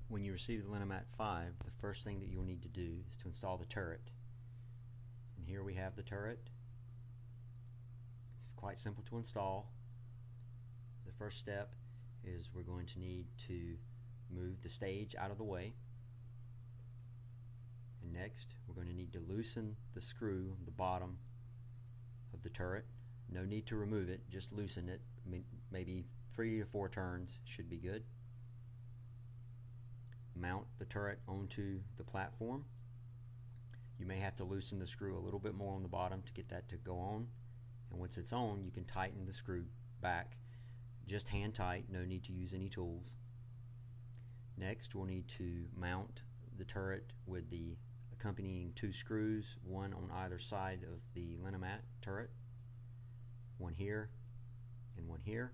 When you receive the Linomat 5, the first thing that you'll need to do is to install the turret. And here we have the turret. It's quite simple to install. The first step is we're going to need to move the stage out of the way. And next we're going to need to loosen the screw on the bottom of the turret. No need to remove it, just loosen it. Maybe 3 to 4 turns should be good. Mount the turret onto the platform. You may have to loosen the screw a little bit more on the bottom to get that to go on, and once it's on you can tighten the screw back. Just hand tight, no need to use any tools. Next we'll need to mount the turret with the accompanying 2 screws, one on either side of the Linomat turret, one here and one here.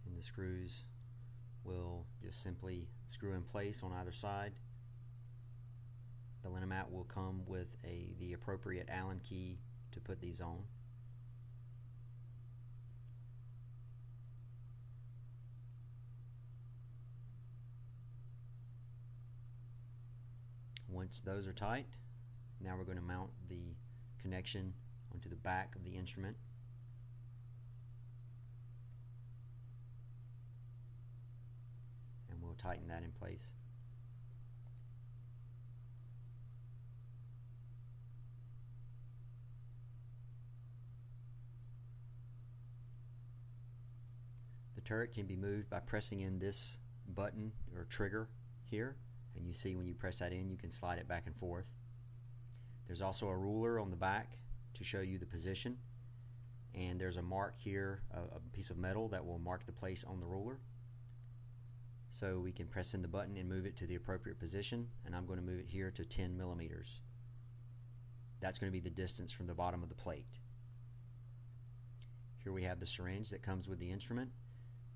And the screws will just simply screw in place on either side. The Linomat will come with the appropriate Allen key to put these on. Once those are tight, now we're going to mount the connection onto the back of the instrument. And we'll tighten that in place. The turret can be moved by pressing in this button or trigger here, and you see when you press that in you can slide it back and forth. There's also a ruler on the back to show you the position, and there's a mark here, a piece of metal that will mark the place on the ruler. So we can press in the button and move it to the appropriate position, and I'm going to move it here to 10 millimeters. That's going to be the distance from the bottom of the plate. Here we have the syringe that comes with the instrument.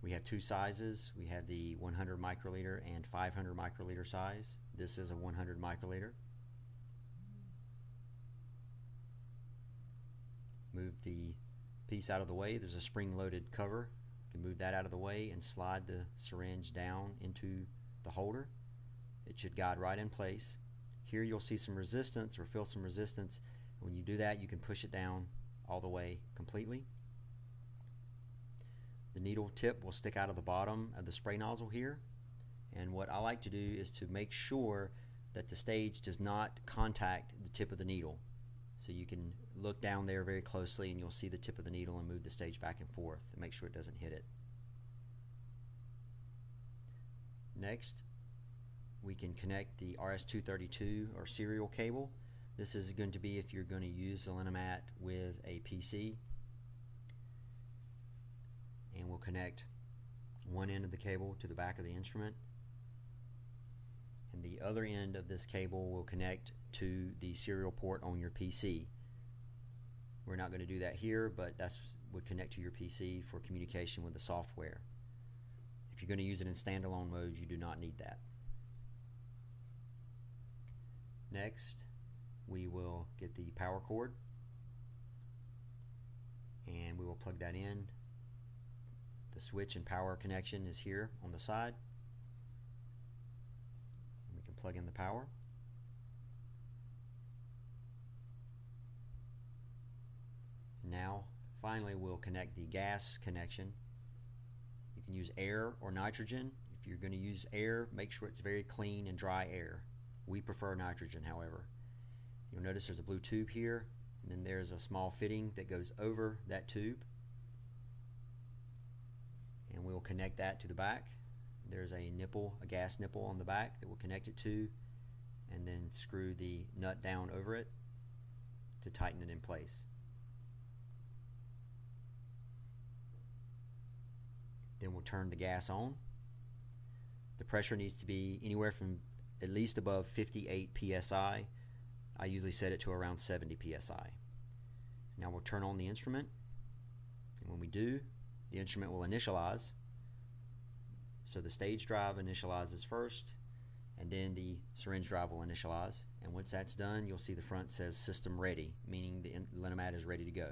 We have 2 sizes. We have the 100 microliter and 500 microliter size. This is a 100 microliter. Move the piece out of the way. There's a spring-loaded cover. You can move that out of the way and slide the syringe down into the holder. It should guide right in place. Here you'll see some resistance or feel some resistance. When you do that, you can push it down all the way completely. The needle tip will stick out of the bottom of the spray nozzle here, and what I like to do is to make sure that the stage does not contact the tip of the needle. So you can look down there very closely and you'll see the tip of the needle and move the stage back and forth and make sure it doesn't hit it. Next, we can connect the RS-232 or serial cable. This is going to be if you're going to use the Linomat with a PC. And we'll connect one end of the cable to the back of the instrument, and the other end of this cable will connect to the serial port on your PC. We're not going to do that here, but that would connect to your PC for communication with the software. If you're going to use it in standalone mode, you do not need that. Next, we will get the power cord and we will plug that in. The switch and power connection is here on the side. We can plug in the power. Now, finally, we'll connect the gas connection. You can use air or nitrogen. If you're going to use air, make sure it's very clean and dry air. We prefer nitrogen, however. You'll notice there's a blue tube here, and then there's a small fitting that goes over that tube. And we'll connect that to the back. There's a nipple, a gas nipple on the back that we'll connect it to, and then screw the nut down over it to tighten it in place. Then we'll turn the gas on. The pressure needs to be anywhere from at least above 58 psi. I usually set it to around 70 psi. Now we'll turn on the instrument, and when we do, the instrument will initialize. So the stage drive initializes first, and then the syringe drive will initialize. And once that's done, you'll see the front says system ready, meaning the Linomat is ready to go.